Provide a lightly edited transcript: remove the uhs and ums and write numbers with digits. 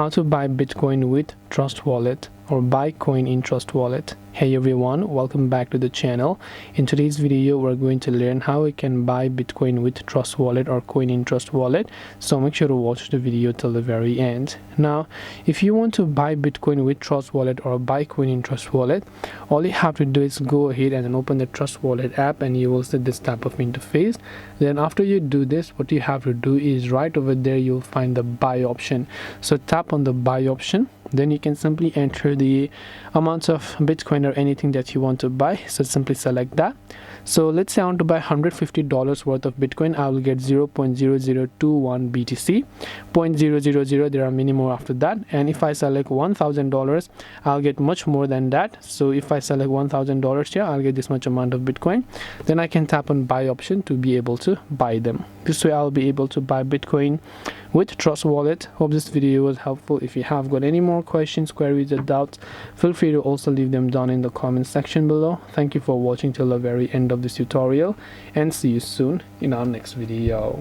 how to buy Bitcoin with Trust Wallet or buy coin in Trust Wallet. Hey everyone, welcome back to the channel. In today's video we're going to learn how we can buy Bitcoin with Trust Wallet or coin in Trust Wallet, so make sure to watch the video till the very end. Now if you want to buy Bitcoin with Trust Wallet or buy coin in Trust Wallet, all you have to do is go ahead and then open the Trust Wallet app and you will see this type of interface. Then after you do this, what you have to do is right over there you'll find the buy option. So tap on the buy option, then you can simply enter the amount of Bitcoin or anything that you want to buy. So simply select that. So let's say I want to buy $150 worth of Bitcoin. I will get 0.0021 BTC, 0.000. There are many more after that. And if I select $1,000, I'll get much more than that. So if I select $1,000 here, I'll get this much amount of Bitcoin. Then I can tap on buy option to be able to buy them. This way I'll be able to buy Bitcoin with Trust Wallet. Hope this video was helpful. If you have got any more questions, queries, or doubts, feel free to also leave them down in the comment section below. Thank you for watching till the very end of this tutorial, and see you soon in our next video.